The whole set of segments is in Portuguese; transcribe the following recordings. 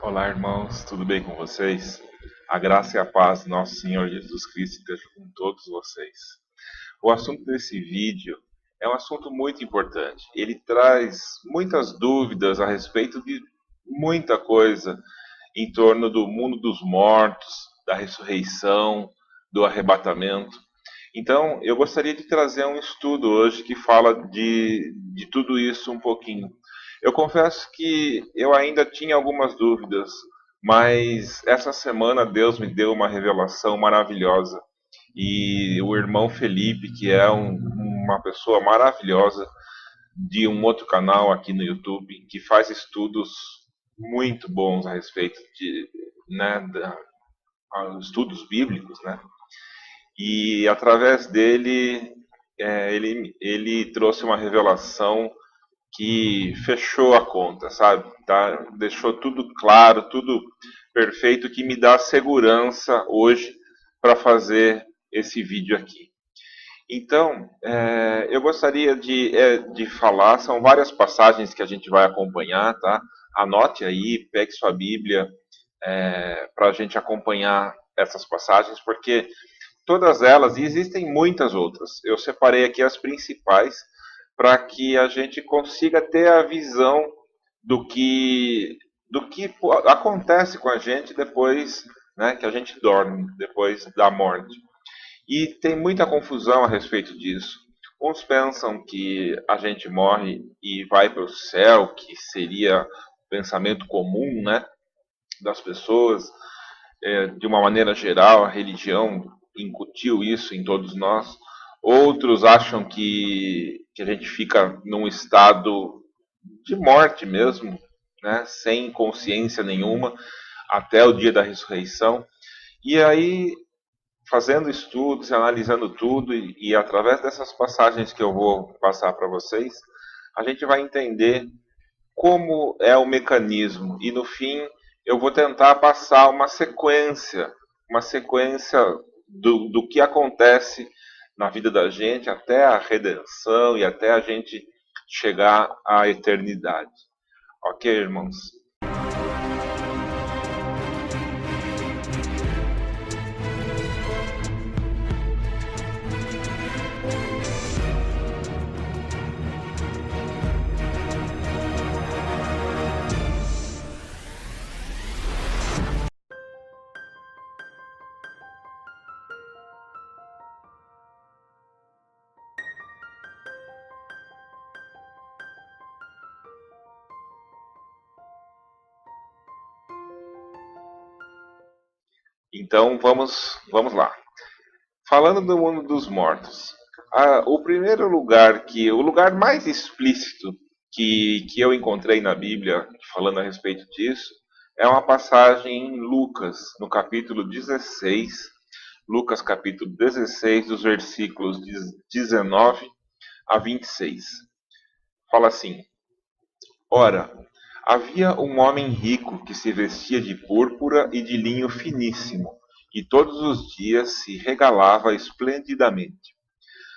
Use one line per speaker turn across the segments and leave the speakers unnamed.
Olá, irmãos, tudo bem com vocês? A graça e a paz do nosso Senhor Jesus Cristo esteja com todos vocês. O assunto desse vídeo é um assunto muito importante. Ele traz muitas dúvidas a respeito de muita coisa em torno do mundo dos mortos, da ressurreição, do arrebatamento. Então, eu gostaria de trazer um estudo hoje que fala de tudo isso um pouquinho. Eu confesso que eu ainda tinha algumas dúvidas, mas essa semana Deus me deu uma revelação maravilhosa. E o irmão Felipe, que é uma pessoa maravilhosa, de um outro canal aqui no YouTube, que faz estudos muito bons a respeito de, né, estudos bíblicos, né? E através dele, ele trouxe uma revelação que fechou a conta, sabe? Tá? Deixou tudo claro, tudo perfeito, que me dá segurança hoje para fazer esse vídeo aqui. Então, eu gostaria de falar, são várias passagens que a gente vai acompanhar, tá? Anote aí, pegue sua Bíblia para a gente acompanhar essas passagens, porque todas elas, e existem muitas outras. Eu separei aqui as principais para que a gente consiga ter a visão do que acontece com a gente depois, né, que a gente dorme, depois da morte. E tem muita confusão a respeito disso. Uns pensam que a gente morre e vai para o céu, que seria o pensamento comum, né, das pessoas. De uma maneira geral, a religião incutiu isso em todos nós. Outros acham que a gente fica num estado de morte mesmo, né, sem consciência nenhuma, até o dia da ressurreição. E aí, fazendo estudos, analisando tudo, e através dessas passagens que eu vou passar para vocês, a gente vai entender como é o mecanismo. E no fim, eu vou tentar passar uma sequência do que acontece na vida da gente até a redenção e até a gente chegar à eternidade. Ok, irmãos? Então vamos lá. Falando do mundo dos mortos, o lugar mais explícito que eu encontrei na Bíblia falando a respeito disso é uma passagem em Lucas, no capítulo 16, Lucas capítulo 16, dos versículos 19 a 26. Fala assim: Ora, havia um homem rico que se vestia de púrpura e de linho finíssimo, e todos os dias se regalava esplendidamente.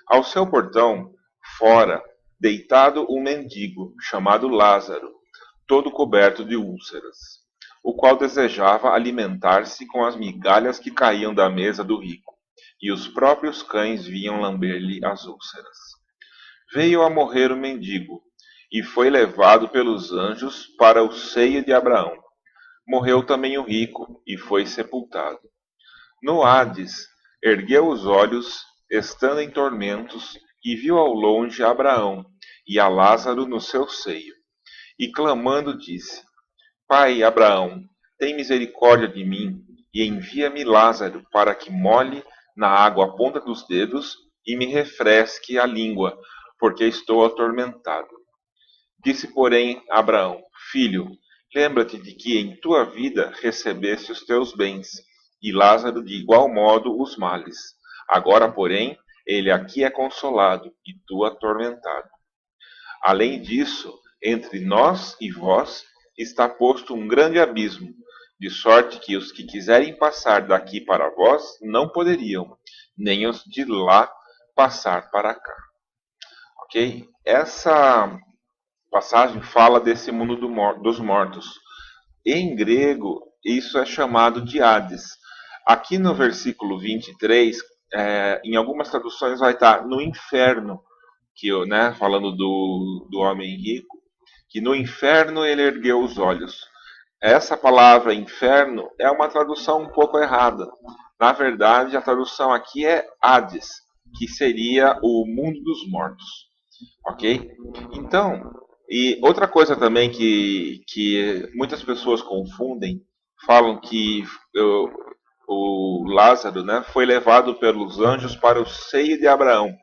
Ao seu portão, fora, deitado um mendigo, chamado Lázaro, todo coberto de úlceras, o qual desejava alimentar-se com as migalhas que caíam da mesa do rico, e os próprios cães vinham lamber-lhe as úlceras. Veio a morrer o mendigo, e foi levado pelos anjos para o seio de Abraão. Morreu também o rico, e foi sepultado. No Hades, ergueu os olhos, estando em tormentos, e viu ao longe Abraão e a Lázaro no seu seio. E clamando disse: Pai Abraão, tem misericórdia de mim, e envia-me Lázaro para que molhe na água a ponta dos dedos e me refresque a língua, porque estou atormentado. Disse, porém, Abraão: Filho, lembra-te de que em tua vida recebeste os teus bens, e Lázaro de igual modo os males. Agora, porém, ele aqui é consolado, e tu atormentado. Além disso, entre nós e vós está posto um grande abismo, de sorte que os que quiserem passar daqui para vós não poderiam, nem os de lá passar para cá. Ok? Essa passagem fala desse mundo dos mortos. Em grego, isso é chamado de Hades. Aqui no versículo 23, em algumas traduções vai estar no inferno, que né, falando do homem rico, que no inferno ele ergueu os olhos. Essa palavra inferno é uma tradução um pouco errada. Na verdade, a tradução aqui é Hades, que seria o mundo dos mortos. Ok? Então, e outra coisa também que muitas pessoas confundem, falam que o Lázaro, né, foi levado pelos anjos para o seio de Abraão,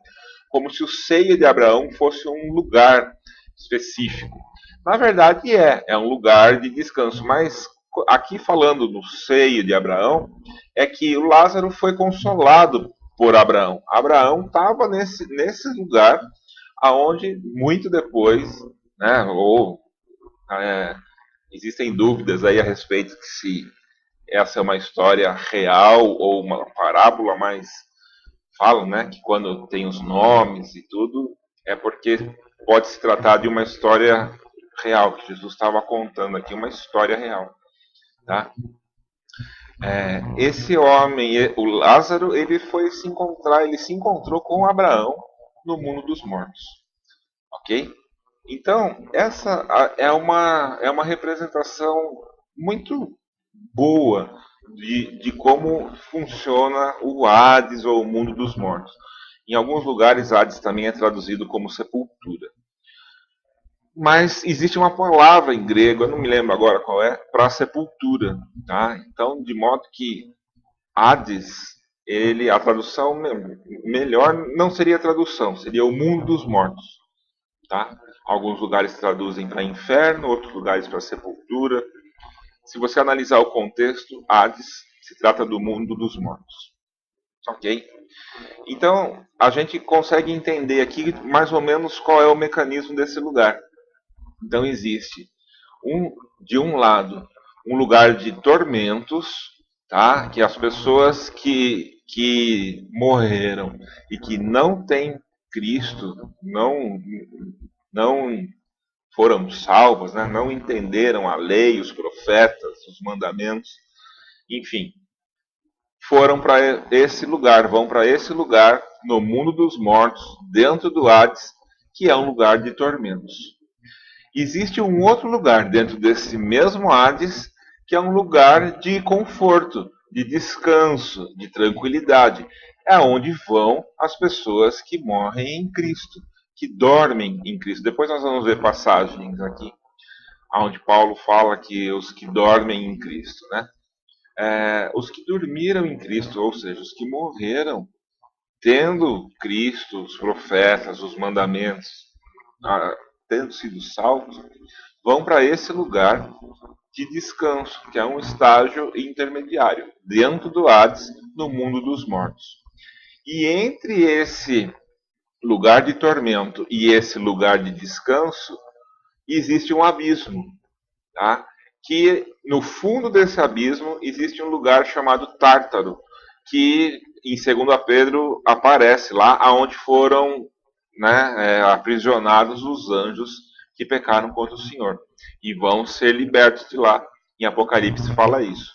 como se o seio de Abraão fosse um lugar específico. Na verdade é um lugar de descanso, mas aqui falando no seio de Abraão, é que o Lázaro foi consolado por Abraão. Abraão estava nesse lugar aonde muito depois, né, existem dúvidas aí a respeito de se essa é uma história real ou uma parábola, mas falam, né, que quando tem os nomes e tudo, é porque pode se tratar de uma história real, que Jesus estava contando aqui, uma história real. Tá? Esse homem, o Lázaro, ele se encontrou com Abraão no mundo dos mortos. Ok? Então, essa é uma representação muito boa de como funciona o Hades ou o mundo dos mortos. Em alguns lugares, Hades também é traduzido como sepultura. Mas existe uma palavra em grego, eu não me lembro agora qual é, para sepultura. Tá? Então, de modo que Hades, a tradução melhor não seria a tradução, seria o mundo dos mortos. Tá? Alguns lugares traduzem para inferno, outros lugares para sepultura. Se você analisar o contexto, Hades se trata do mundo dos mortos. Ok? Então, a gente consegue entender aqui mais ou menos qual é o mecanismo desse lugar. Então, existe, de um lado, um lugar de tormentos, tá? Que as pessoas que morreram e que não têm Cristo, não foram salvas, né? Não entenderam a lei, os profetas, os mandamentos, enfim, foram para esse lugar, vão para esse lugar no mundo dos mortos, dentro do Hades, que é um lugar de tormentos. Existe um outro lugar dentro desse mesmo Hades, que é um lugar de conforto, de descanso, de tranquilidade. É onde vão as pessoas que morrem em Cristo, que dormem em Cristo. Depois nós vamos ver passagens aqui, onde Paulo fala que os que dormem em Cristo, né? Os que dormiram em Cristo, ou seja, os que morreram tendo Cristo, os profetas, os mandamentos, tendo sido salvos, vão para esse lugar de descanso, que é um estágio intermediário, dentro do Hades, no mundo dos mortos. E entre esse lugar de tormento e esse lugar de descanso, existe um abismo, tá? Que no fundo desse abismo existe um lugar chamado Tártaro, que em 2 Pedro aparece lá aonde foram, né, aprisionados os anjos que pecaram contra o Senhor e vão ser libertos de lá. Em Apocalipse fala isso.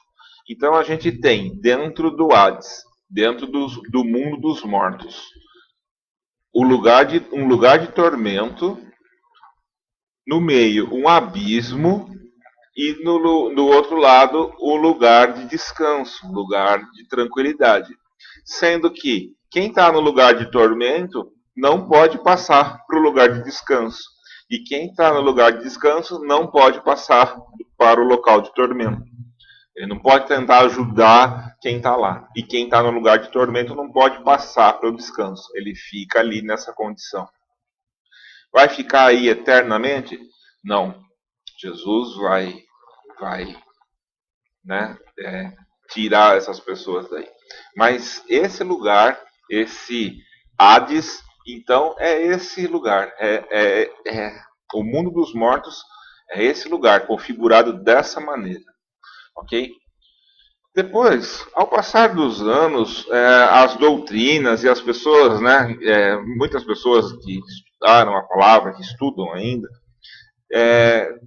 Então a gente tem dentro do Hades, dentro do mundo dos mortos, um lugar de tormento, no meio um abismo e no outro lado o lugar de descanso, um lugar de tranquilidade. Sendo que quem está no lugar de tormento não pode passar para o lugar de descanso. E quem está no lugar de descanso não pode passar para o local de tormento. Ele não pode tentar ajudar quem está lá. E quem está no lugar de tormento não pode passar para o descanso. Ele fica ali nessa condição. Vai ficar aí eternamente? Não. Jesus vai né, tirar essas pessoas daí. Mas esse lugar, esse Hades, então é esse lugar. O mundo dos mortos é esse lugar, configurado dessa maneira. Ok? Depois, ao passar dos anos, as doutrinas e as pessoas, né, muitas pessoas que estudaram a palavra, que estudam ainda,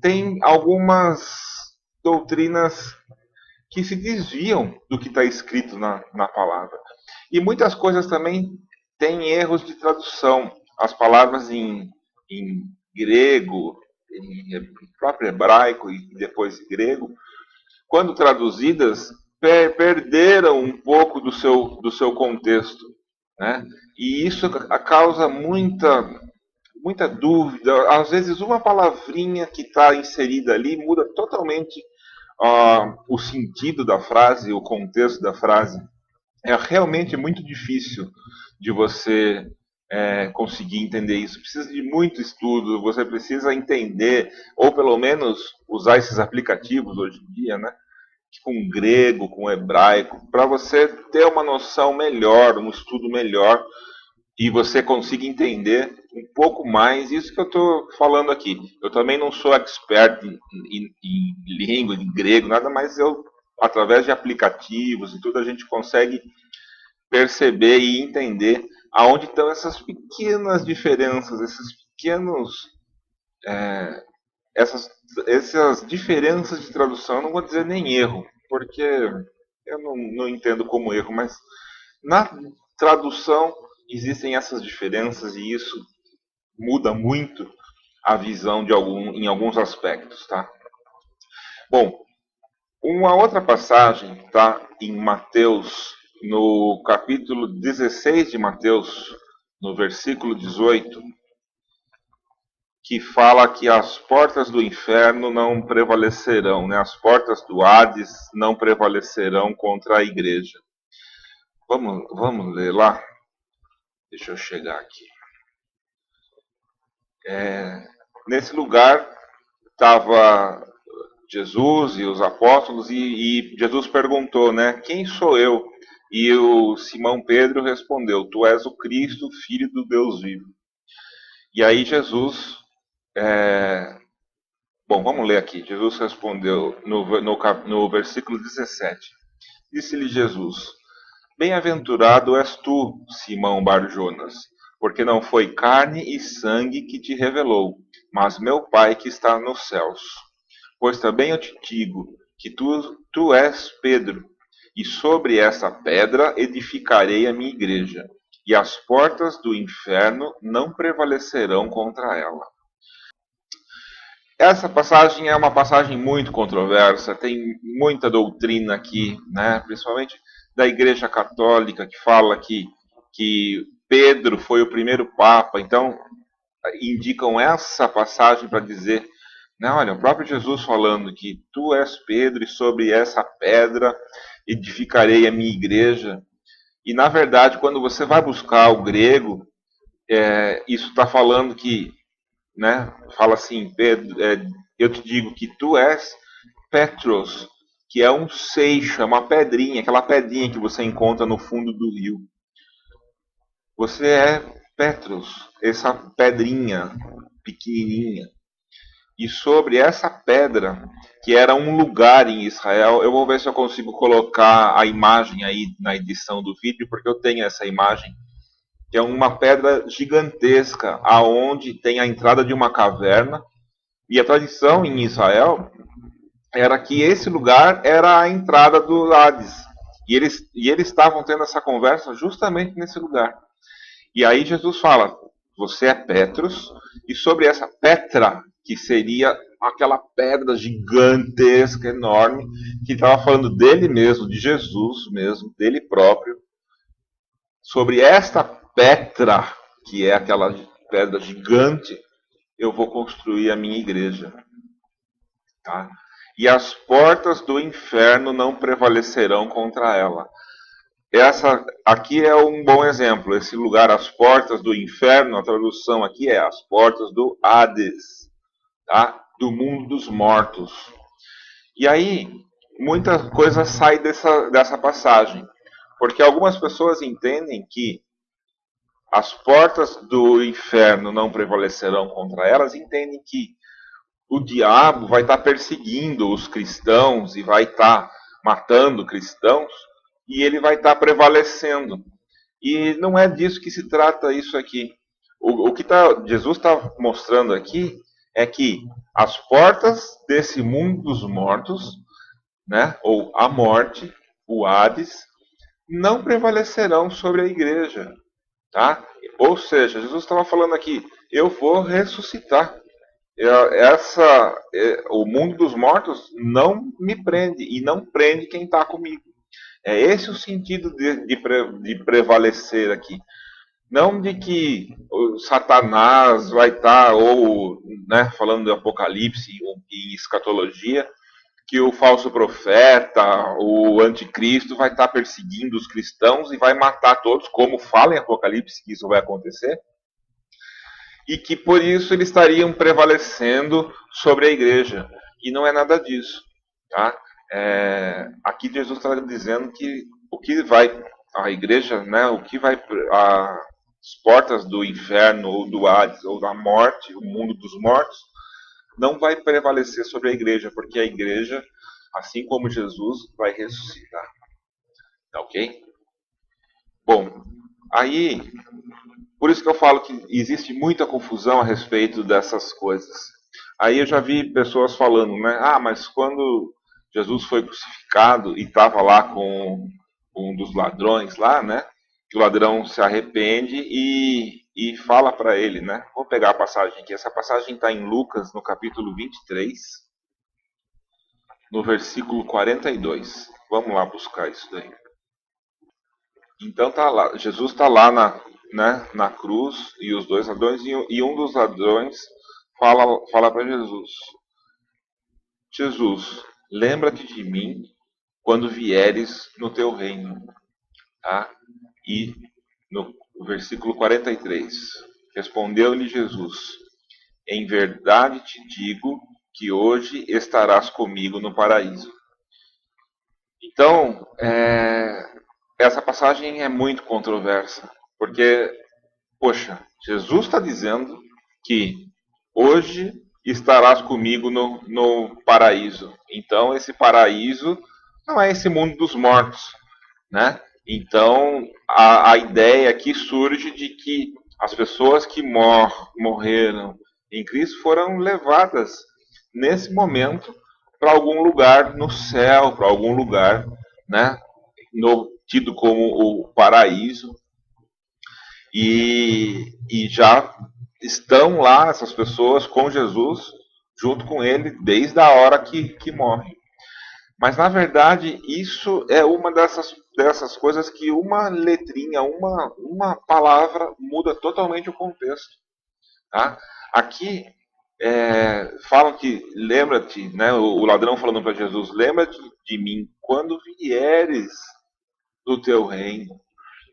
tem algumas doutrinas que se desviam do que está escrito na palavra. E muitas coisas também têm erros de tradução. As palavras em grego, em próprio hebraico e depois grego, quando traduzidas, perderam um pouco do seu contexto. Né? E isso causa muita dúvida. Às vezes, uma palavrinha que está inserida ali muda totalmente o sentido da frase, o contexto da frase. É realmente muito difícil de você conseguir entender isso. Precisa de muito estudo, você precisa entender, ou pelo menos usar esses aplicativos hoje em dia, né? Com grego, com hebraico, para você ter uma noção melhor, um estudo melhor e você consiga entender um pouco mais isso que eu estou falando aqui. Eu também não sou expert em língua, em grego, nada, mas através de aplicativos e tudo, a gente consegue perceber e entender aonde estão essas pequenas diferenças, esses pequenos, essas, essas diferenças de tradução. Eu não vou dizer nem erro, porque eu não entendo como erro, mas na tradução existem essas diferenças e isso muda muito a visão em alguns aspectos, tá? Bom, uma outra passagem tá em Mateus, no capítulo 16 de Mateus, no versículo 18, que fala que as portas do inferno não prevalecerão, né? As portas do Hades não prevalecerão contra a igreja. Vamos ler lá? Deixa eu chegar aqui. Nesse lugar estava Jesus e os apóstolos e Jesus perguntou, né? Quem sou eu? E o Simão Pedro respondeu: Tu és o Cristo, filho do Deus vivo. E aí Jesus, bom, vamos ler aqui. Jesus respondeu no versículo 17. Disse-lhe Jesus: Bem-aventurado és tu, Simão Bar-Jonas, porque não foi carne e sangue que te revelou, mas meu Pai que está nos céus. Pois também eu te digo que tu és Pedro, e sobre essa pedra edificarei a minha igreja, e as portas do inferno não prevalecerão contra ela. Essa passagem é uma passagem muito controversa, tem muita doutrina aqui, né? Principalmente da Igreja Católica, que fala que Pedro foi o primeiro Papa, então indicam essa passagem para dizer, né, olha, o próprio Jesus falando que tu és Pedro e sobre essa pedra edificarei a minha igreja. E na verdade, quando você vai buscar o grego, isso está falando que, né, fala assim, Pedro, eu te digo que tu és Petros, que é um seixo, é uma pedrinha, aquela pedrinha que você encontra no fundo do rio. Você é Petros, essa pedrinha pequenininha. E sobre essa pedra, que era um lugar em Israel, eu vou ver se eu consigo colocar a imagem aí na edição do vídeo, porque eu tenho essa imagem, que é uma pedra gigantesca, aonde tem a entrada de uma caverna. E a tradição em Israel era que esse lugar era a entrada do Hades. E eles estavam tendo essa conversa justamente nesse lugar. E aí Jesus fala: Você é Petros, e sobre essa Petra, que seria aquela pedra gigantesca, enorme, que estava falando dele mesmo, de Jesus mesmo, dele próprio. Sobre esta Petra, que é aquela pedra gigante, eu vou construir a minha igreja. Tá? E as portas do inferno não prevalecerão contra ela. Essa aqui é um bom exemplo. Esse lugar, as portas do inferno, a tradução aqui é as portas do Hades, tá? Do mundo dos mortos. E aí, muita coisa sai dessa passagem. Porque algumas pessoas entendem que as portas do inferno não prevalecerão contra elas, entendem que o diabo vai estar perseguindo os cristãos e vai estar matando cristãos, e ele vai estar prevalecendo. E não é disso que se trata isso aqui. O que Jesus está mostrando aqui é que as portas desse mundo dos mortos, né, ou a morte, o Hades, não prevalecerão sobre a igreja, tá? Ou seja, Jesus estava falando aqui, eu vou ressuscitar. O mundo dos mortos não me prende e não prende quem está comigo. É esse o sentido de prevalecer aqui. Não de que o Satanás vai estar, ou, né, falando de Apocalipse e escatologia, que o falso profeta, o anticristo, vai estar perseguindo os cristãos e vai matar todos, como fala em Apocalipse que isso vai acontecer, e que por isso eles estariam prevalecendo sobre a igreja. E não é nada disso. Tá? Aqui Jesus está dizendo que o que vai, a igreja, né, o que vai, as portas do inferno, ou do Hades, ou da morte, o mundo dos mortos, não vai prevalecer sobre a igreja, porque a igreja, assim como Jesus, vai ressuscitar. Tá ok? Bom, aí, por isso que eu falo que existe muita confusão a respeito dessas coisas. Aí eu já vi pessoas falando, né? Ah, mas quando Jesus foi crucificado e estava lá com um dos ladrões lá, né? Que o ladrão se arrepende e fala para ele, né? Vou pegar a passagem aqui. Essa passagem está em Lucas, no capítulo 23, no versículo 42. Vamos lá buscar isso daí. Então tá lá, Jesus está lá na cruz e os dois ladrões, e um dos ladrões fala para Jesus: Jesus, lembra-te de mim quando vieres no teu reino. Tá? E no versículo 43, respondeu-lhe Jesus: em verdade te digo que hoje estarás comigo no paraíso. Então, essa passagem é muito controversa, porque, poxa, Jesus está dizendo que hoje estarás comigo no paraíso. Então, esse paraíso não é esse mundo dos mortos, né? Então, a ideia aqui surge de que as pessoas que morreram em Cristo foram levadas nesse momento para algum lugar no céu, para algum lugar, né, tido como o paraíso, e já estão lá essas pessoas com Jesus, junto com ele, desde a hora que morrem. Mas, na verdade, isso é uma dessas coisas que uma letrinha, uma palavra muda totalmente o contexto. Tá? Aqui, falam que, lembra-te, né, o ladrão falando para Jesus, lembra-te de mim quando vieres do teu reino.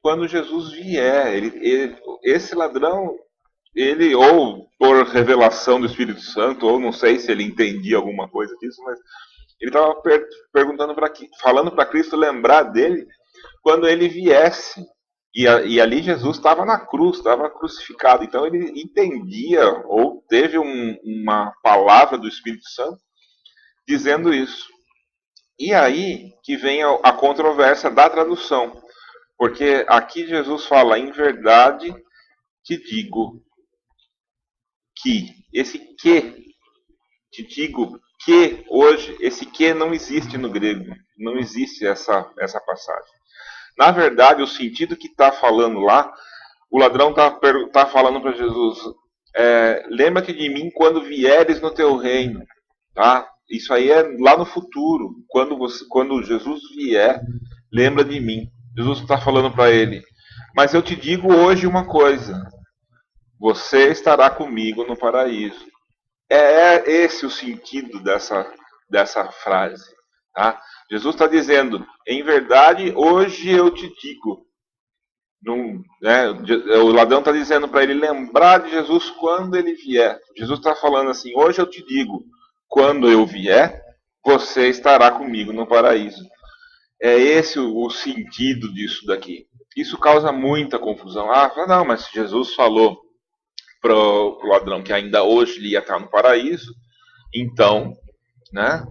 Quando Jesus vier, esse ladrão, ele, ou por revelação do Espírito Santo, ou não sei se ele entendia alguma coisa disso, mas ele estava perguntando falando para Cristo lembrar dele quando ele viesse. E ali Jesus estava na cruz, estava crucificado. Então ele entendia, ou teve uma palavra do Espírito Santo dizendo isso. E aí que vem a controvérsia da tradução. Porque aqui Jesus fala, em verdade te digo que, esse que, te digo que hoje, esse que não existe no grego, não existe essa passagem. Na verdade, o sentido que está falando lá, o ladrão está falando para Jesus, lembra-te de mim quando vieres no teu reino. Tá? Isso aí é lá no futuro, quando Jesus vier, lembra de mim. Jesus está falando para ele, mas eu te digo hoje uma coisa, você estará comigo no paraíso. É esse o sentido dessa frase. Tá? Jesus está dizendo, em verdade, hoje eu te digo. Né, o ladrão está dizendo para ele lembrar de Jesus quando ele vier. Jesus está falando assim, hoje eu te digo, quando eu vier, você estará comigo no paraíso. É esse o sentido disso daqui. Isso causa muita confusão. Ah, não, mas Jesus falou para o ladrão que ainda hoje ele ia estar no paraíso, então, né,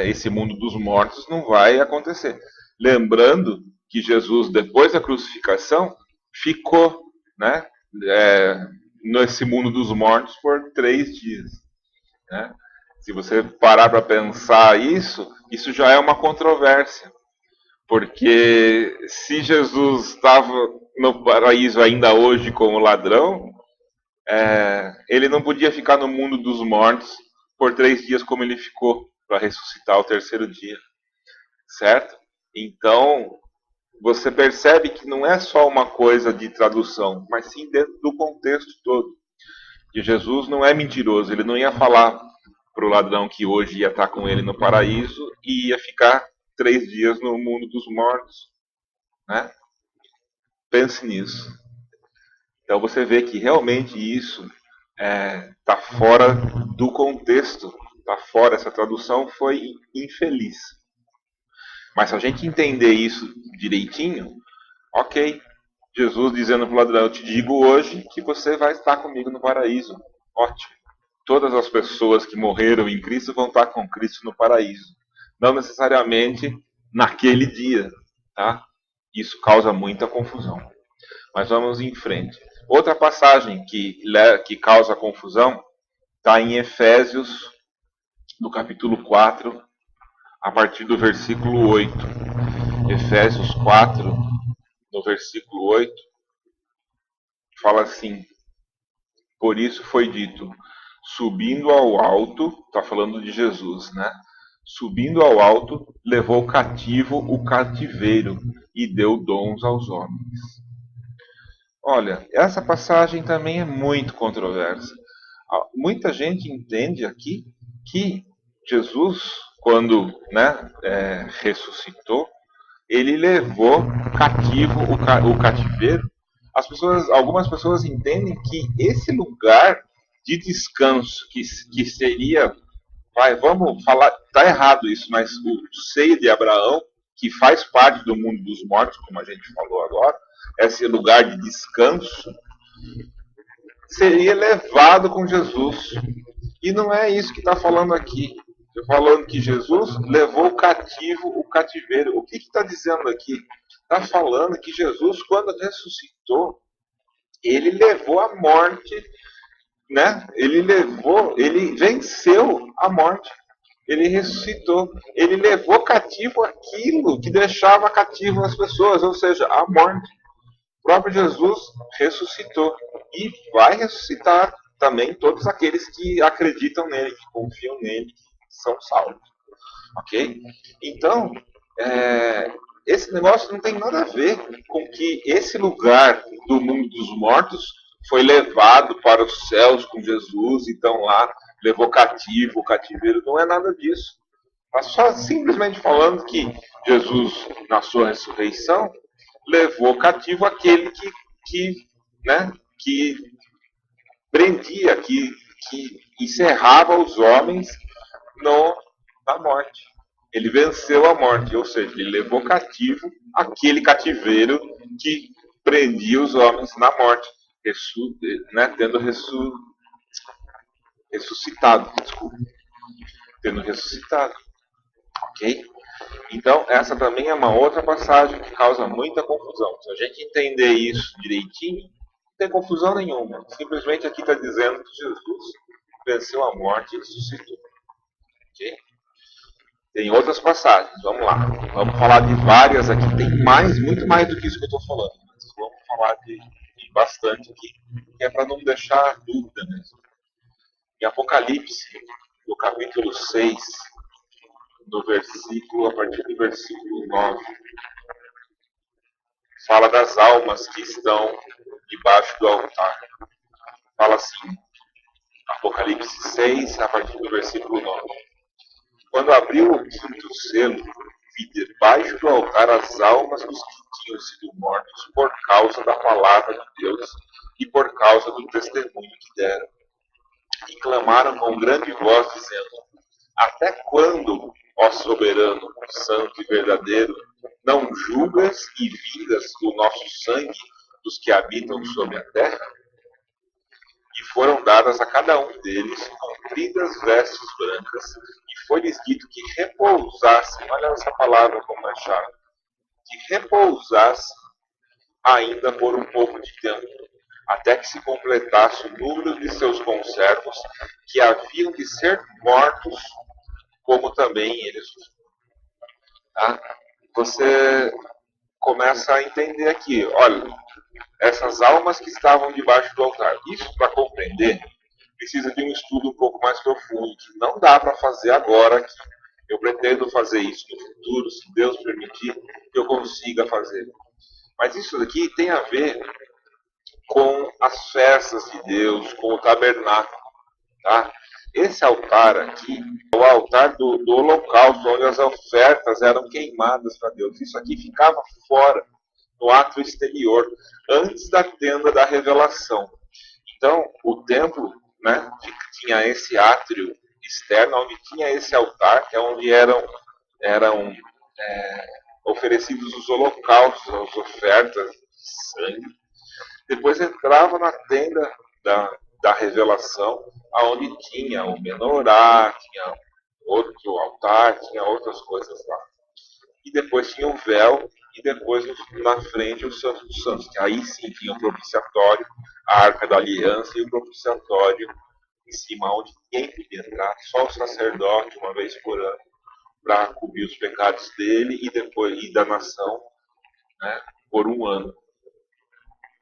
esse mundo dos mortos não vai acontecer. Lembrando que Jesus, depois da crucificação, ficou, né, nesse mundo dos mortos por 3 dias. né? Se você parar para pensar isso já é uma controvérsia. Porque se Jesus estava no paraíso ainda hoje como ladrão, ele não podia ficar no mundo dos mortos por 3 dias como ele ficou, para ressuscitar ao terceiro dia, certo? Então, você percebe que não é só uma coisa de tradução, mas sim dentro do contexto todo. Que Jesus não é mentiroso, ele não ia falar para o ladrão que hoje ia estar com ele no paraíso e ia ficar 3 dias no mundo dos mortos, né? Pense nisso. Então você vê que realmente isso está fora do contexto, está fora. Essa tradução foi infeliz. Mas se a gente entender isso direitinho, ok. Jesus dizendo para o ladrão: eu te digo hoje que você vai estar comigo no paraíso. Ótimo. Todas as pessoas que morreram em Cristo vão estar com Cristo no paraíso. Não necessariamente naquele dia, tá? Isso causa muita confusão. Mas vamos em frente. Outra passagem que causa confusão está em Efésios, no capítulo 4, a partir do versículo 8. Efésios 4, no versículo 8, fala assim: por isso foi dito, subindo ao alto, está falando de Jesus, né? Subindo ao alto, levou cativo o cativeiro e deu dons aos homens. Olha, essa passagem também é muito controversa. Muita gente entende aqui que Jesus, quando ressuscitou, ele levou cativo o cativeiro. Algumas pessoas entendem que esse lugar de descanso, que seria, vamos falar, está errado isso, mas o seio de Abraão, que faz parte do mundo dos mortos, como a gente falou agora, esse lugar de descanso, seria levado com Jesus. E não é isso que está falando aqui. Estou falando que Jesus levou cativo o cativeiro. O que está dizendo aqui? Está falando que Jesus, quando ressuscitou, ele levou a morte, né? Ele venceu a morte. Ele ressuscitou. Ele levou cativo aquilo que deixava cativo as pessoas, ou seja, a morte. O próprio Jesus ressuscitou e vai ressuscitar também todos aqueles que acreditam nele, que confiam nele, que são salvos. Ok? Então, esse negócio não tem nada a ver com que esse lugar do mundo dos mortos foi levado para os céus com Jesus, então lá levou cativo, o cativeiro. Não é nada disso. Está só simplesmente falando que Jesus, na sua ressurreição, levou cativo aquele que prendia, que encerrava os homens na morte. Ele venceu a morte, ou seja, ele levou cativo aquele cativeiro que prendia os homens na morte, tendo ressuscitado, desculpa, tendo ressuscitado, ok? Então, essa também é uma outra passagem que causa muita confusão. Se a gente entender isso direitinho, não tem confusão nenhuma. Simplesmente aqui está dizendo que Jesus venceu a morte e ressuscitou. Okay? Tem outras passagens, vamos lá. Vamos falar de várias aqui. Tem muito mais do que isso que eu estou falando. Mas vamos falar de bastante aqui, que é para não deixar dúvida mesmo. Em Apocalipse, no capítulo 6, a partir do versículo 9, fala das almas que estão debaixo do altar. Fala assim, Apocalipse 6, a partir do versículo 9. Quando abriu o quinto selo, vi debaixo do altar as almas dos que tinham sido mortos por causa da palavra de Deus e por causa do testemunho que deram. E clamaram com grande voz, dizendo: até quando, ó soberano, santo e verdadeiro, não julgas e vingas o nosso sangue dos que habitam sobre a terra? E foram dadas a cada um deles compridas vestes brancas, e foi-lhes dito que repousassem, olha essa palavra como é chata, que repousassem ainda por um pouco de tempo, até que se completasse o número de seus conservos, que haviam de ser mortos, como também eles. Tá? Você começa a entender aqui, olha, essas almas que estavam debaixo do altar. Isso, para compreender, precisa de um estudo um pouco mais profundo, que não dá para fazer agora aqui. Eu pretendo fazer isso no futuro, se Deus permitir que eu consiga fazer. Mas isso daqui tem a ver com as festas de Deus, com o tabernáculo. Tá? Esse altar aqui é o altar do holocausto, onde as ofertas eram queimadas para Deus. Isso aqui ficava fora, no átrio exterior, antes da tenda da revelação. Então, o templo, né, tinha esse átrio externo, onde tinha esse altar, que é onde eram oferecidos os holocaustos, as ofertas de sangue. Depois entrava na tenda da revelação, aonde tinha o menorá, tinha outro altar, tinha outras coisas lá. E depois tinha o véu, e depois na frente o Santo dos Santos, que aí sim tinha o propiciatório, a Arca da Aliança e o propiciatório em cima, onde ninguém podia entrar, só o sacerdote, uma vez por ano, para cobrir os pecados dele e depois da nação, né, por um ano.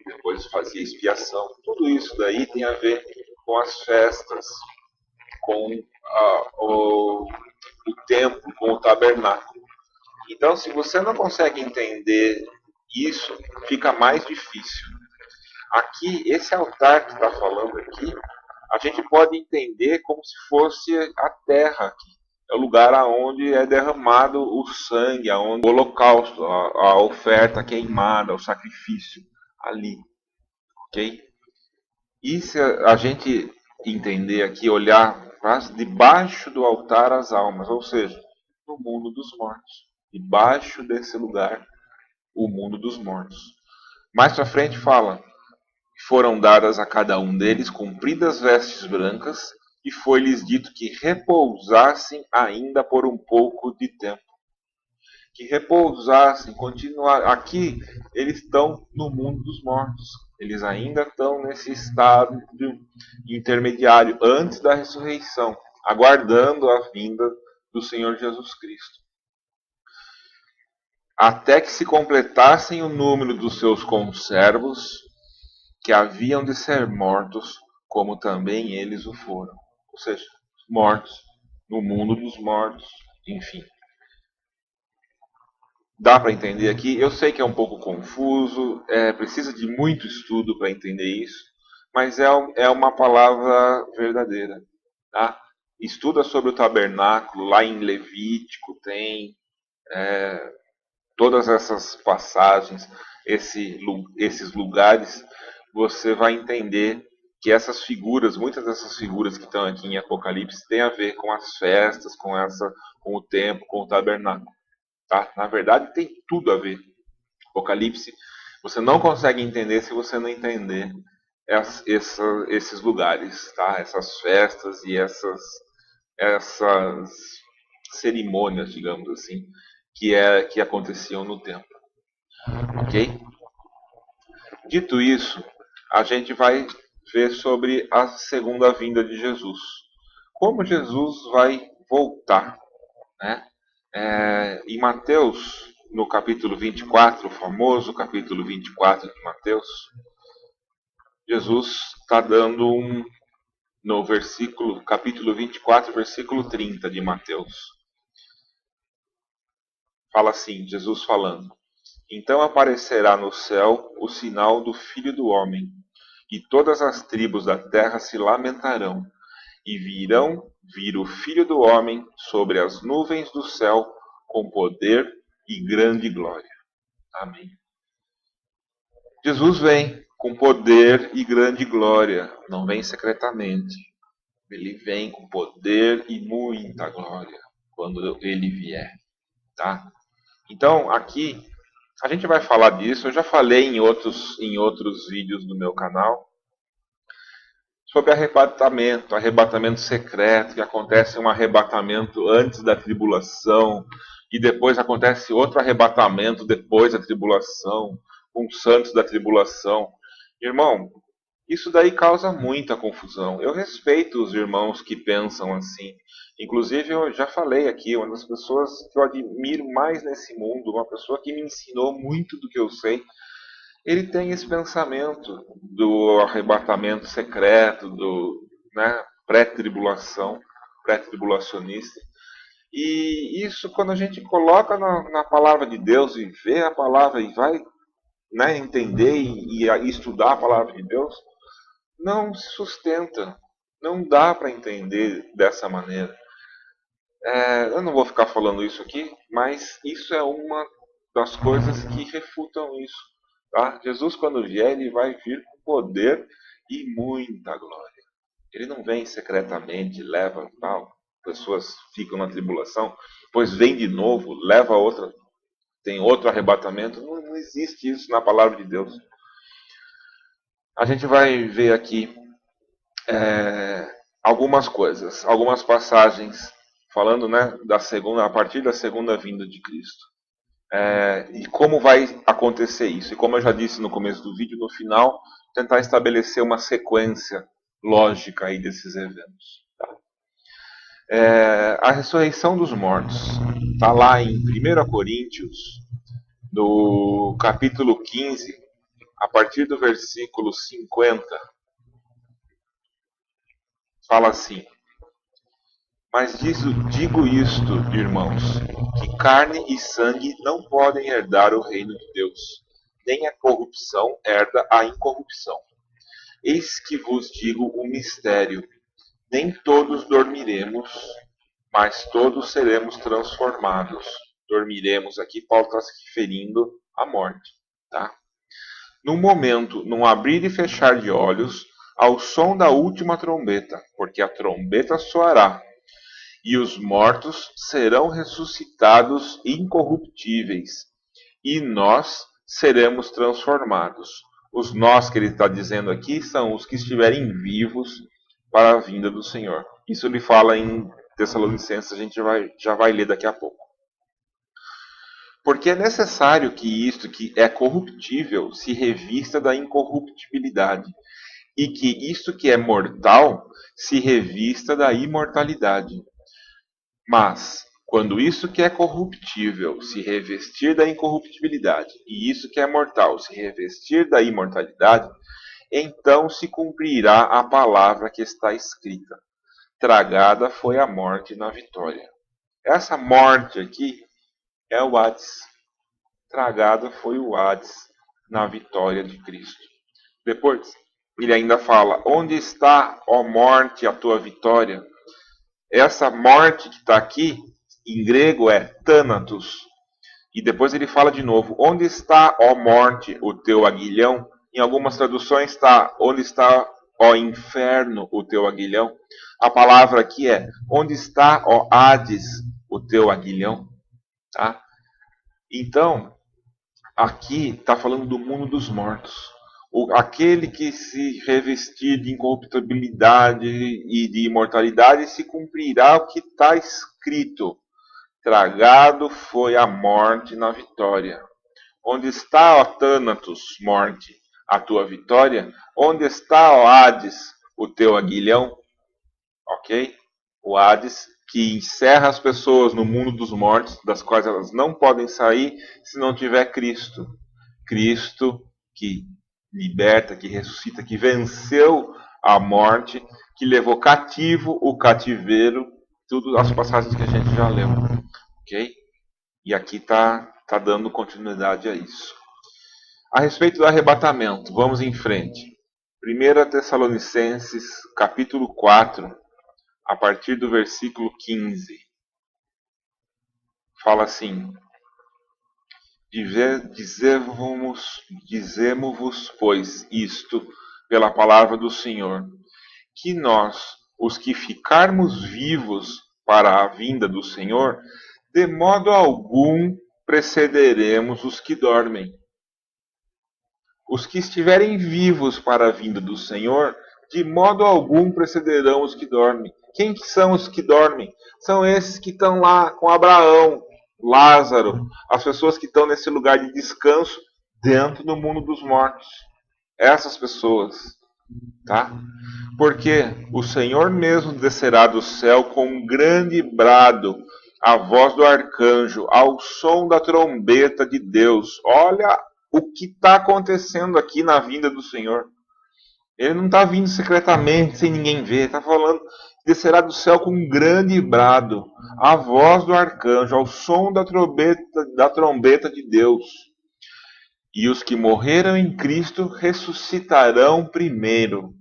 Depois fazia expiação. Tudo isso daí tem a ver com as festas, com o templo, com o tabernáculo. Então, se você não consegue entender isso, fica mais difícil. Aqui, esse altar que está falando aqui, a gente pode entender como se fosse a terra aqui. É o lugar onde é derramado o sangue, onde o holocausto, a oferta queimada, o sacrifício ali. Ok? E se a gente entender aqui, olhar debaixo do altar as almas, ou seja, no mundo dos mortos. Debaixo desse lugar, o mundo dos mortos. Mais para frente fala, foram dadas a cada um deles compridas vestes brancas, e foi-lhes dito que repousassem ainda por um pouco de tempo. Que repousassem, continuar. Aqui eles estão no mundo dos mortos. Eles ainda estão nesse estado intermediário, antes da ressurreição, aguardando a vinda do Senhor Jesus Cristo. Até que se completassem o número dos seus conservos, que haviam de ser mortos, como também eles o foram. Ou seja, mortos, no mundo dos mortos, enfim. Dá para entender aqui? Eu sei que é um pouco confuso, precisa de muito estudo para entender isso, mas é uma palavra verdadeira. Tá? Estuda sobre o tabernáculo, lá em Levítico tem todas essas passagens, esses lugares, você vai entender que essas figuras, muitas dessas figuras que estão aqui em Apocalipse, têm a ver com as festas, com o templo, com o tabernáculo. Tá? Na verdade, tem tudo a ver. Apocalipse, você não consegue entender se você não entender esses lugares, tá? Essas festas e essas cerimônias, digamos assim, que aconteciam no templo. Ok? Dito isso, a gente vai ver sobre a segunda vinda de Jesus. Como Jesus vai voltar, né? Em Mateus, no capítulo 24, o famoso capítulo 24 de Mateus, Jesus está dando no capítulo 24, versículo 30 de Mateus. Fala assim, Jesus falando: Então aparecerá no céu o sinal do Filho do Homem, e todas as tribos da terra se lamentarão, e vir o Filho do Homem sobre as nuvens do céu, com poder e grande glória. Amém. Jesus vem com poder e grande glória, não vem secretamente. Ele vem com poder e muita glória quando ele vier, tá? Então, aqui a gente vai falar disso. Eu já falei em outros vídeos do meu canal sobre arrebatamento secreto, que acontece um arrebatamento antes da tribulação, e depois acontece outro arrebatamento depois da tribulação, com os santos da tribulação. Irmão, Isso daí causa muita confusão. Eu respeito os irmãos que pensam assim. Inclusive, eu já falei aqui, uma das pessoas que eu admiro mais nesse mundo, uma pessoa que me ensinou muito do que eu sei, ele tem esse pensamento do arrebatamento secreto, do, né, pré-tribulação, pré-tribulacionista. E isso, quando a gente coloca na palavra de Deus e vê a palavra e vai, né, entender e estudar a palavra de Deus, não se sustenta. Não dá para entender dessa maneira. Eu não vou ficar falando isso aqui, mas isso é uma das coisas que refutam isso. Tá? Jesus, quando vier, ele vai vir com poder e muita glória. Ele não vem secretamente, leva tal, pessoas ficam na tribulação, depois vem de novo, leva outra, tem outro arrebatamento. Não existe isso na palavra de Deus. A gente vai ver aqui algumas coisas, algumas passagens falando, né, da segunda, a partir da segunda vinda de Cristo. E como vai acontecer isso? E como eu já disse no começo do vídeo, no final, tentar estabelecer uma sequência lógica aí desses eventos. Tá? A ressurreição dos mortos está lá em 1 Coríntios, no capítulo 15, a partir do versículo 50, fala assim: Mas digo isto, irmãos, que carne e sangue não podem herdar o reino de Deus, nem a corrupção herda a incorrupção. Eis que vos digo um mistério: nem todos dormiremos, mas todos seremos transformados. Dormiremos, aqui Paulo está se referindo à morte. Tá? Num momento, num abrir e fechar de olhos, ao som da última trombeta, porque a trombeta soará, e os mortos serão ressuscitados incorruptíveis, e nós seremos transformados. Os nós que ele está dizendo aqui são os que estiverem vivos para a vinda do Senhor. Isso ele fala em Tessalonicenses, a gente já vai ler daqui a pouco. Porque é necessário que isto que é corruptível se revista da incorruptibilidade, e que isto que é mortal se revista da imortalidade. Mas, quando isso que é corruptível se revestir da incorruptibilidade, e isso que é mortal se revestir da imortalidade, então se cumprirá a palavra que está escrita: tragada foi a morte na vitória. Essa morte aqui é o Hades. Tragada foi o Hades na vitória de Cristo. Depois, ele ainda fala: onde está, ó morte, a tua vitória? Essa morte que está aqui, em grego, é Thanatos. E depois ele fala de novo: onde está, ó morte, o teu aguilhão? Em algumas traduções está: onde está, ó inferno, o teu aguilhão? A palavra aqui é: onde está, ó Hades, o teu aguilhão? Tá? Então, aqui está falando do mundo dos mortos. Aquele que se revestir de incorruptibilidade e de imortalidade, se cumprirá o que está escrito: tragado foi a morte na vitória. Onde está, ó Thanatos, morte, a tua vitória? Onde está, ó Hades, o teu aguilhão? Ok? O Hades, que encerra as pessoas no mundo dos mortos, das quais elas não podem sair se não tiver Cristo. Cristo que liberta, que ressuscita, que venceu a morte, que levou cativo o cativeiro, tudo as passagens que a gente já leu. Ok? E aqui está dando continuidade a isso. A respeito do arrebatamento, vamos em frente. 1 Tessalonicenses, capítulo 4, a partir do versículo 15. Fala assim: Dizemo-vos, pois, isto pela palavra do Senhor, que nós, os que ficarmos vivos para a vinda do Senhor, de modo algum precederemos os que dormem. Os que estiverem vivos para a vinda do Senhor, de modo algum precederão os que dormem. Quem que são os que dormem? São esses que estão lá com Abraão, Lázaro, as pessoas que estão nesse lugar de descanso dentro do mundo dos mortos. Essas pessoas Tá? Porque o Senhor mesmo descerá do céu com um grande brado, a voz do arcanjo, ao som da trombeta de Deus. Olha o que está acontecendo aqui na vinda do Senhor. Ele não está vindo secretamente, sem ninguém ver. Está falando que descerá do céu com um grande brado, a voz do arcanjo, ao som da trombeta de Deus. E os que morreram em Cristo ressuscitarão primeiro.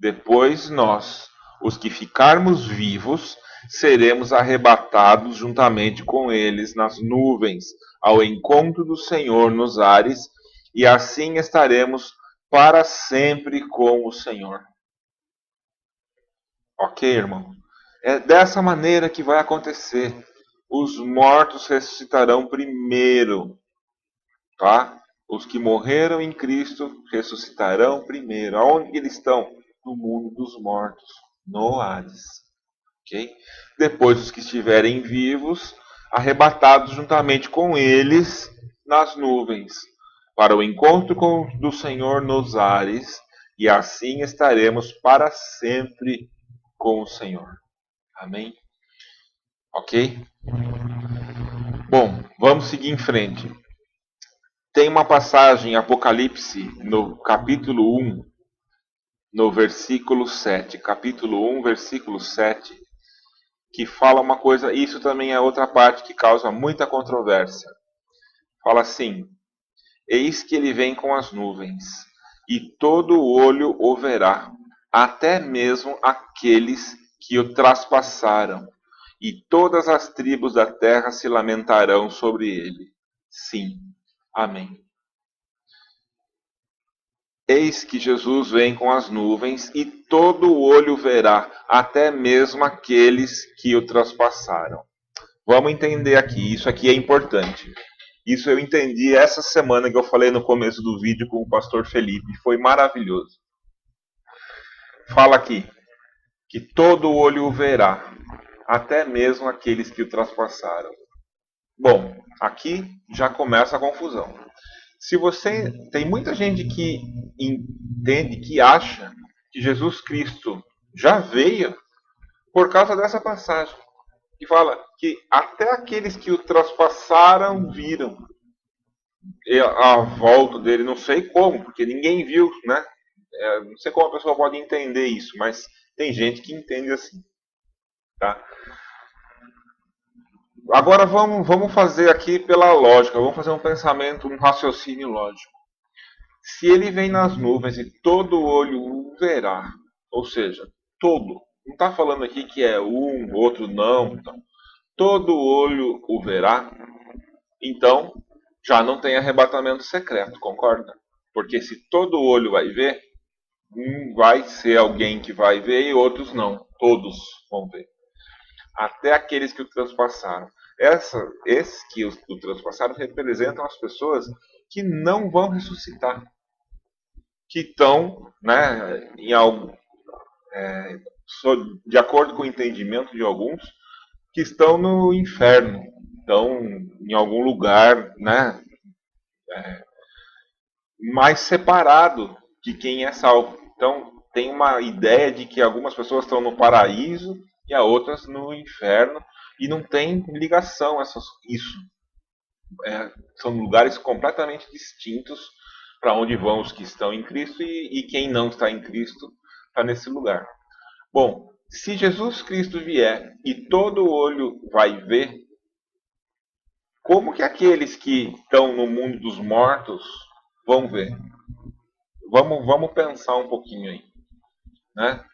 Depois nós, os que ficarmos vivos, seremos arrebatados juntamente com eles nas nuvens, ao encontro do Senhor nos ares, e assim estaremos para sempre com o Senhor. Ok, irmão? É dessa maneira que vai acontecer. Os mortos ressuscitarão primeiro, tá? Os que morreram em Cristo ressuscitarão primeiro. Aonde eles estão? No mundo dos mortos, no Hades. Ok? Depois, os que estiverem vivos, arrebatados juntamente com eles nas nuvens, para o encontro do Senhor nos ares, e assim estaremos para sempre com o Senhor. Amém? Ok? Bom, vamos seguir em frente. Tem uma passagem em Apocalipse, no capítulo 1, no versículo 7. Capítulo 1, versículo 7, que fala uma coisa, isso também é outra parte que causa muita controvérsia. Fala assim: eis que ele vem com as nuvens, e todo olho o verá, até mesmo aqueles que o traspassaram, e todas as tribos da terra se lamentarão sobre ele. Sim. Amém. Eis que Jesus vem com as nuvens, e todo olho verá, até mesmo aqueles que o traspassaram. Vamos entender aqui, isso aqui é importante. Isso eu entendi essa semana que eu falei no começo do vídeo com o pastor Felipe. Foi maravilhoso. Fala aqui, que todo olho o verá, até mesmo aqueles que o traspassaram. Bom, aqui já começa a confusão. Se você tem muita gente que entende, que acha que Jesus Cristo já veio por causa dessa passagem, que fala que até aqueles que o traspassaram viram a volta dele, não sei como, porque ninguém viu, né? Não sei como a pessoa pode entender isso, mas tem gente que entende assim, tá? Agora vamos fazer aqui pela lógica, vamos fazer um pensamento, um raciocínio lógico. Se ele vem nas nuvens e todo olho o verá, ou seja, todo, não está falando aqui que é um, outro não, então, todo olho o verá, então já não tem arrebatamento secreto, concorda? Porque se todo olho vai ver, vai ser alguém que vai ver e outros não, todos vão ver. Até aqueles que o transpassaram. Esses que o transpassaram representam as pessoas que não vão ressuscitar, que estão, né, em algo, de acordo com o entendimento de alguns, que estão no inferno, estão em algum lugar, né, mais separado de quem é salvo. Então, tem uma ideia de que algumas pessoas estão no paraíso e as outras no inferno, e não tem ligação isso. São lugares completamente distintos para onde vão os que estão em Cristo e quem não está em Cristo está nesse lugar. Bom, se Jesus Cristo vier e todo olho vai ver, como que aqueles que estão no mundo dos mortos vão ver? Vamos pensar um pouquinho aí, né?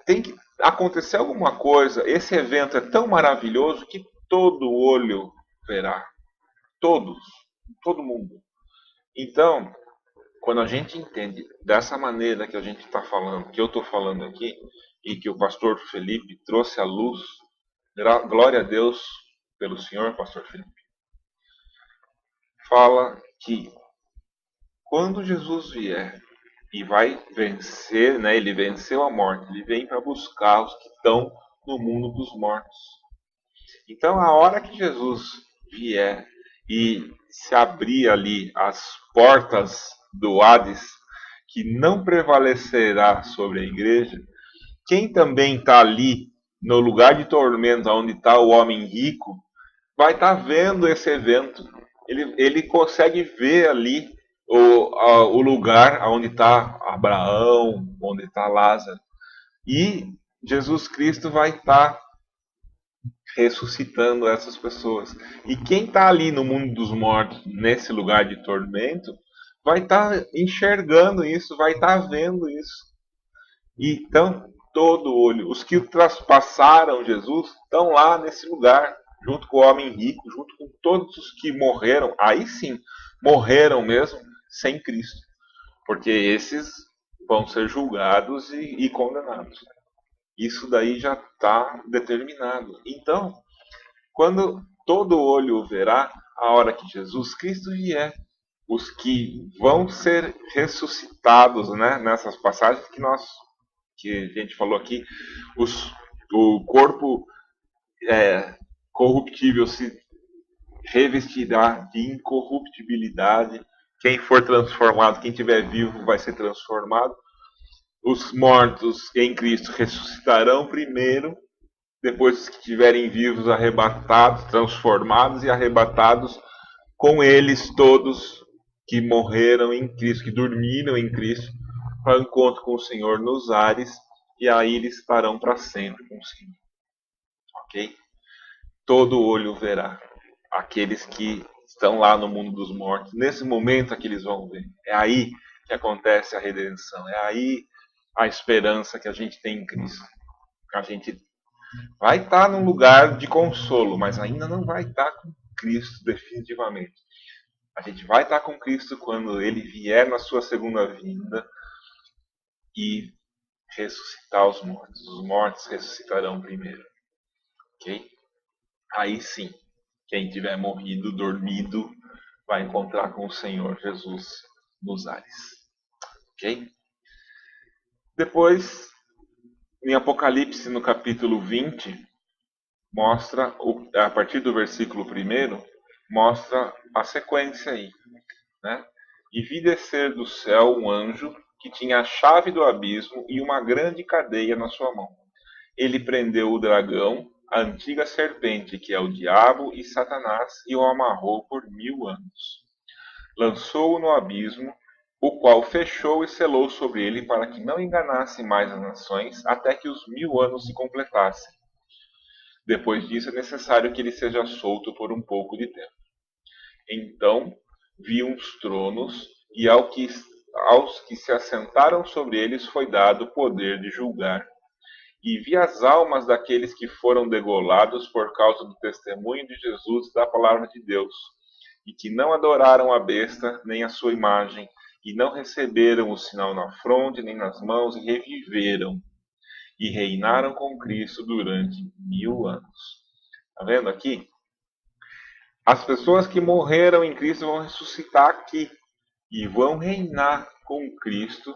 Tem que acontecer alguma coisa. Esse evento é tão maravilhoso que todo olho verá, todos, todo mundo. Então, quando a gente entende dessa maneira que a gente está falando, que eu estou falando aqui, e que o pastor Felipe trouxe à luz, glória a Deus pelo Senhor, pastor Felipe, fala que quando Jesus vier e vai vencer, né, ele venceu a morte, ele vem para buscar os que estão no mundo dos mortos. Então, a hora que Jesus vier e se abrir ali as portas do Hades, que não prevalecerá sobre a igreja, quem também está ali no lugar de tormento, onde está o homem rico, vai estar vendo esse evento. Ele consegue ver ali o lugar onde está Abraão, onde está Lázaro. E Jesus Cristo vai estar ressuscitando essas pessoas. E quem está ali no mundo dos mortos, nesse lugar de tormento, vai estar enxergando isso, vai estar vendo isso. E então, todo olho, os que traspassaram Jesus, estão lá nesse lugar, junto com o homem rico, junto com todos os que morreram, aí sim, morreram mesmo, sem Cristo. Porque esses vão ser julgados e condenados. Isso daí já está determinado. Então, quando todo olho o verá, a hora que Jesus Cristo vier, os que vão ser ressuscitados, né, nessas passagens que a gente falou aqui, o corpo corruptível se revestirá de incorruptibilidade. Quem for transformado, quem estiver vivo, vai ser transformado. Os mortos em Cristo ressuscitarão primeiro, depois os que estiverem vivos, arrebatados, transformados e arrebatados com eles todos que morreram em Cristo, que dormiram em Cristo, para o encontro com o Senhor nos ares, e aí eles estarão para sempre com o Senhor. Ok? Todo olho verá. Aqueles que estão lá no mundo dos mortos, nesse momento é que eles vão ver. É aí que acontece a redenção. É aí a esperança que a gente tem em Cristo. A gente vai estar num lugar de consolo, mas ainda não vai estar com Cristo definitivamente. A gente vai estar com Cristo quando Ele vier na sua segunda vinda e ressuscitar os mortos. Os mortos ressuscitarão primeiro. Ok? Aí sim, quem tiver morrido, dormido, vai encontrar com o Senhor Jesus nos ares. Ok? Depois, em Apocalipse, no capítulo 20, mostra, a partir do versículo 1, mostra a sequência aí. Né? E vi descer do céu um anjo que tinha a chave do abismo e uma grande cadeia na sua mão. Ele prendeu o dragão, a antiga serpente, que é o diabo e Satanás, e o amarrou por 1000 anos. Lançou-o no abismo, o qual fechou e selou sobre ele para que não enganasse mais as nações, até que os 1000 anos se completassem. Depois disso é necessário que ele seja solto por um pouco de tempo. Então vi uns tronos, e aos que se assentaram sobre eles foi dado o poder de julgar. E vi as almas daqueles que foram degolados por causa do testemunho de Jesus e da palavra de Deus, e que não adoraram a besta nem a sua imagem, e não receberam o sinal na fronte nem nas mãos, e reviveram, e reinaram com Cristo durante 1000 anos. Está vendo aqui? As pessoas que morreram em Cristo vão ressuscitar aqui e vão reinar com Cristo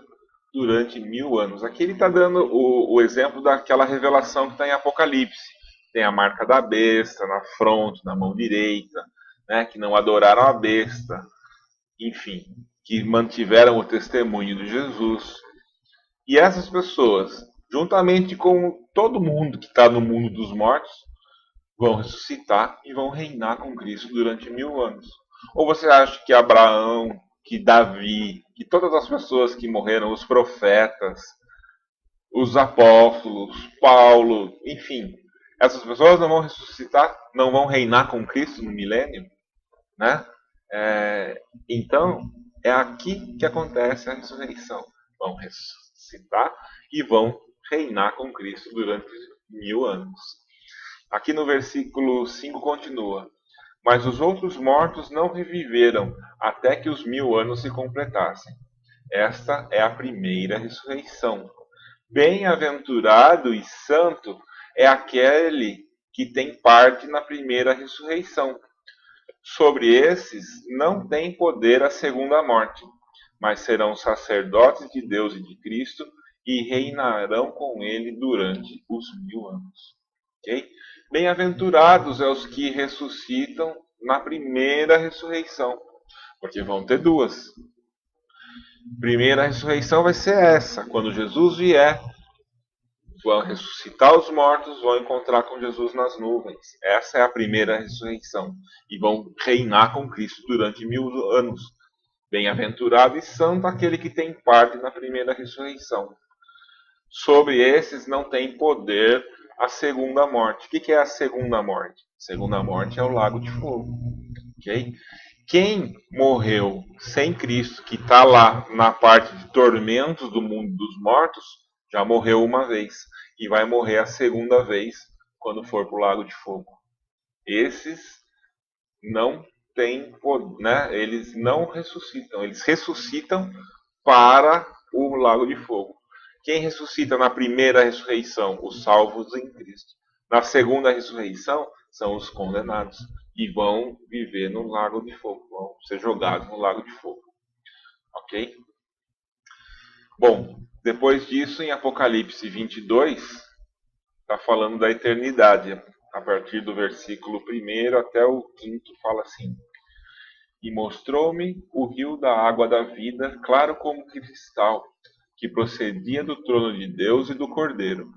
durante 1000 anos. Aqui ele está dando o exemplo daquela revelação que está em Apocalipse. Tem a marca da besta na fronte, na mão direita, né, que não adoraram a besta, enfim, que mantiveram o testemunho de Jesus. E essas pessoas, juntamente com todo mundo que está no mundo dos mortos, vão ressuscitar e vão reinar com Cristo durante 1000 anos. Ou você acha que Abraão, que Davi, que todas as pessoas que morreram, os profetas, os apóstolos, Paulo, enfim, essas pessoas não vão ressuscitar, não vão reinar com Cristo no milênio, né? Então, é aqui que acontece a ressurreição. Vão ressuscitar e vão reinar com Cristo durante 1000 anos. Aqui no versículo 5 continua: Mas os outros mortos não reviveram até que os 1000 anos se completassem. Esta é a primeira ressurreição. Bem-aventurado e santo é aquele que tem parte na primeira ressurreição. Sobre esses não tem poder a segunda morte, mas serão sacerdotes de Deus e de Cristo e reinarão com ele durante os 1000 anos. Okay? Bem-aventurados é os que ressuscitam na primeira ressurreição, porque vão ter duas. Primeira ressurreição vai ser essa, quando Jesus vier, vão ressuscitar os mortos, vão encontrar com Jesus nas nuvens. Essa é a primeira ressurreição. E vão reinar com Cristo durante 1000 anos. Bem-aventurado e santo aquele que tem parte na primeira ressurreição. Sobre esses não tem poder a segunda morte. O que é a segunda morte? A segunda morte é o lago de fogo. Okay? Quem morreu sem Cristo, que está lá na parte de tormentos do mundo dos mortos, já morreu uma vez e vai morrer a segunda vez quando for para o lago de fogo. Esses não têm poder, né? Eles não ressuscitam, eles ressuscitam para o lago de fogo. Quem ressuscita na primeira ressurreição? Os salvos em Cristo. Na segunda ressurreição, são os condenados. E vão viver no lago de fogo. Vão ser jogados no lago de fogo. Ok? Bom, depois disso, em Apocalipse 22, está falando da eternidade. A partir do versículo 1 até o 5, fala assim: E mostrou-me o rio da água da vida, claro como cristal, que procedia do trono de Deus e do Cordeiro.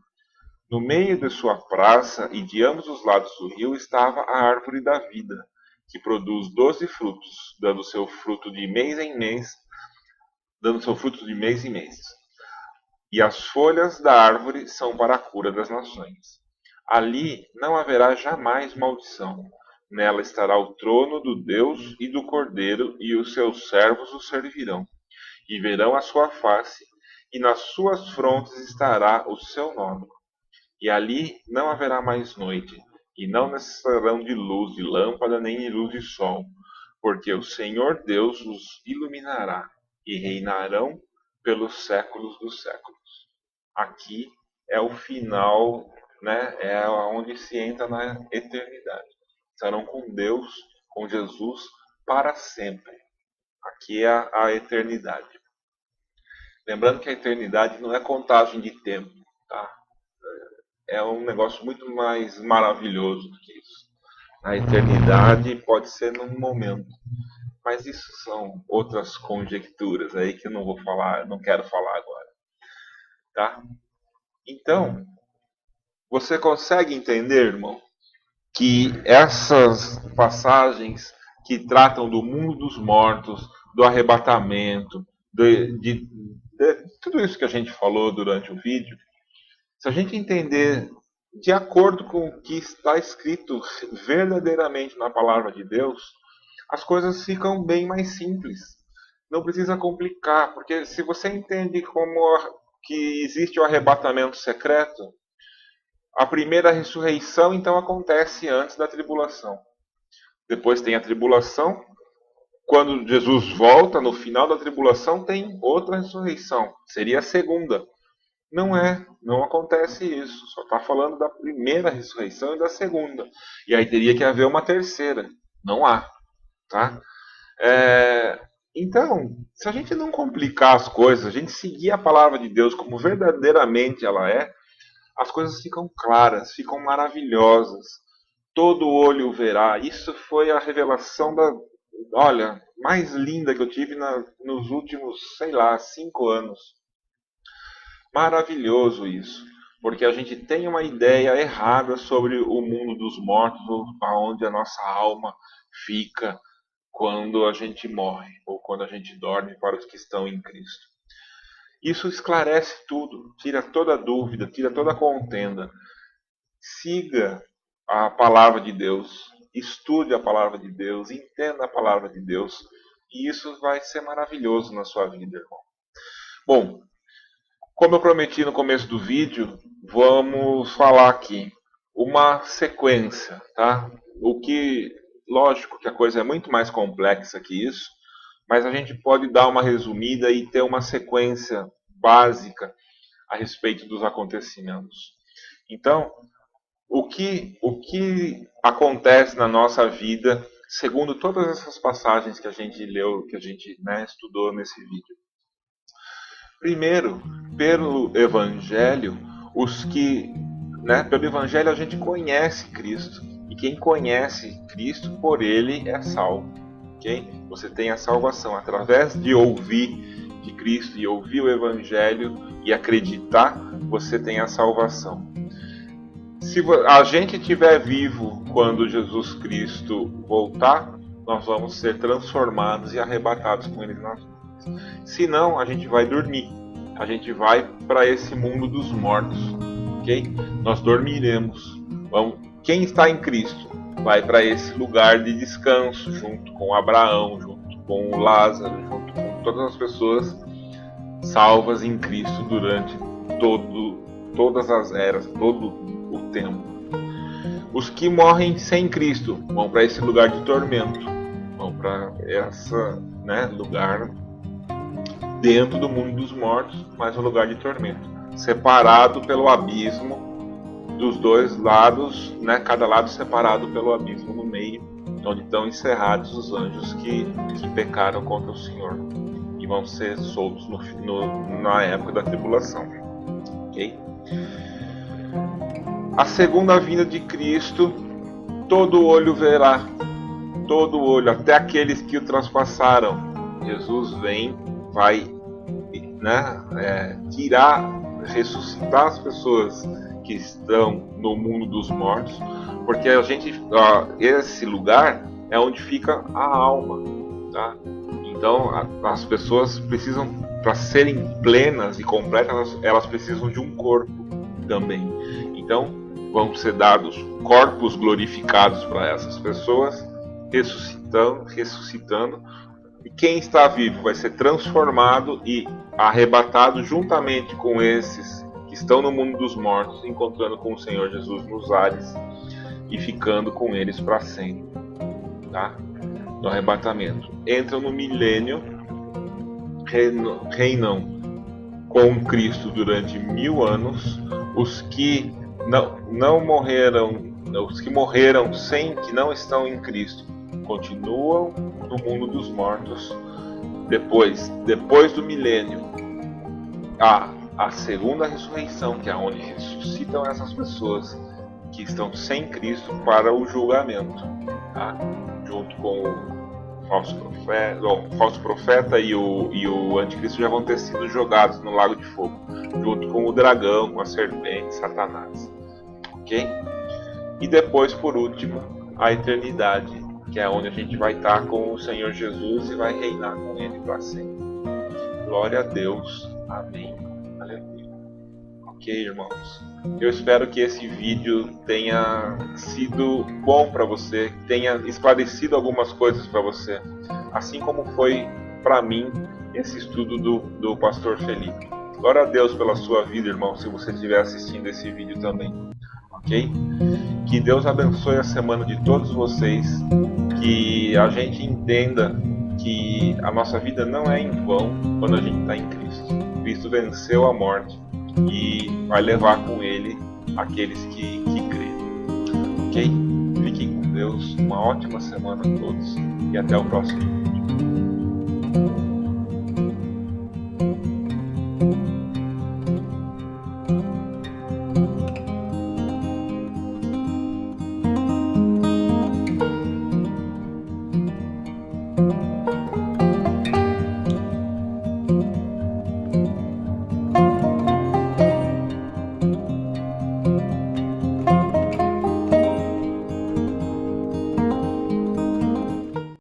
No meio de sua praça e de ambos os lados do rio estava a árvore da vida, que produz 12 frutos, dando seu fruto de mês em mês, E as folhas da árvore são para a cura das nações. Ali não haverá jamais maldição. Nela estará o trono do Deus e do Cordeiro, e os seus servos o servirão. E verão a sua face, e nas suas frontes estará o seu nome. E ali não haverá mais noite, e não necessitarão de luz de lâmpada nem de luz de sol, porque o Senhor Deus os iluminará, e reinarão pelos séculos dos séculos. Aqui é o final, né? É onde se entra na eternidade. Estarão com Deus, com Jesus, para sempre. Aqui é a eternidade. Lembrando que a eternidade não é contagem de tempo, tá? É um negócio muito mais maravilhoso do que isso. A eternidade pode ser num momento, mas isso são outras conjecturas aí que eu não vou falar, não quero falar agora, tá? Então, você consegue entender, irmão, que essas passagens que tratam do mundo dos mortos, do arrebatamento, de tudo isso que a gente falou durante o vídeo, se a gente entender de acordo com o que está escrito verdadeiramente na palavra de Deus, as coisas ficam bem mais simples. Não precisa complicar, porque se você entende como que existe o arrebatamento secreto, a primeira ressurreição então acontece antes da tribulação. Depois tem a tribulação. Quando Jesus volta, no final da tribulação, tem outra ressurreição. Seria a segunda. Não acontece isso. Só está falando da primeira ressurreição e da segunda. E aí teria que haver uma terceira. Não há. Tá? Então, se a gente não complicar as coisas, a gente seguir a palavra de Deus como verdadeiramente ela é, as coisas ficam claras, ficam maravilhosas. Todo olho verá. Isso foi a revelação mais linda que eu tive nos últimos, 5 anos. Maravilhoso isso, porque a gente tem uma ideia errada sobre o mundo dos mortos, aonde a nossa alma fica quando a gente morre, ou quando a gente dorme para os que estão em Cristo. Isso esclarece tudo, tira toda dúvida, tira toda contenda. Siga a palavra de Deus, estude a palavra de Deus, entenda a palavra de Deus, e isso vai ser maravilhoso na sua vida, irmão. Bom, como eu prometi no começo do vídeo, vamos falar aqui uma sequência, tá? Lógico que a coisa é muito mais complexa que isso, mas a gente pode dar uma resumida e ter uma sequência básica a respeito dos acontecimentos. Então, o que acontece na nossa vida, segundo todas essas passagens que a gente leu, que a gente estudou nesse vídeo? Primeiro, pelo Evangelho, pelo Evangelho a gente conhece Cristo. E quem conhece Cristo, por ele é salvo. Okay? Você tem a salvação através de ouvir de Cristo e ouvir o Evangelho e acreditar, você tem a salvação. Se a gente estiver vivo quando Jesus Cristo voltar, nós vamos ser transformados e arrebatados com Ele nas nuvens. Se não, a gente vai dormir. A gente vai para esse mundo dos mortos, ok? Nós dormiremos. Quem está em Cristo vai para esse lugar de descanso, junto com Abraão, junto com Lázaro, junto com todas as pessoas salvas em Cristo durante todas as eras, todo o tempo. Os que morrem sem Cristo vão para esse lugar de tormento, vão para esse lugar dentro do mundo dos mortos, mas um lugar de tormento, separado pelo abismo dos dois lados, cada lado separado pelo abismo no meio, onde estão encerrados os anjos que pecaram contra o Senhor e vão ser soltos na época da tribulação. Ok? A segunda vinda de Cristo, todo olho verá, todo olho, até aqueles que o transpassaram. Jesus vem, vai ressuscitar as pessoas que estão no mundo dos mortos, porque esse lugar é onde fica a alma, tá? Então as pessoas precisam, para serem plenas e completas, elas precisam de um corpo também. Então vão ser dados corpos glorificados para essas pessoas, ressuscitando, e quem está vivo vai ser transformado e arrebatado juntamente com esses que estão no mundo dos mortos, encontrando com o Senhor Jesus nos ares e ficando com eles para sempre, tá? No arrebatamento. Entram no milênio, reinam com Cristo durante 1000 anos. Os que não morreram, os que morreram que não estão em Cristo, continuam no mundo dos mortos. Depois do milênio, a segunda ressurreição, que é onde ressuscitam essas pessoas que estão sem Cristo para o julgamento, tá? Junto com o falso profeta e o anticristo já vão ter sido jogados no lago de fogo, junto com o dragão, com a serpente, Satanás, ok? E depois, por último, a eternidade, que é onde a gente vai estar com o Senhor Jesus e vai reinar com Ele para sempre. Glória a Deus. Amém. Aleluia. Ok, irmãos? Eu espero que esse vídeo tenha sido bom para você, tenha esclarecido algumas coisas para você, assim como foi para mim esse estudo do pastor Felipe. Glória a Deus pela sua vida, irmão, se você estiver assistindo esse vídeo também. Ok? Que Deus abençoe a semana de todos vocês, que a gente entenda que a nossa vida não é em vão quando a gente está em Cristo. Cristo venceu a morte e vai levar com Ele aqueles que creem. Ok? Fiquem com Deus, uma ótima semana a todos e até o próximo.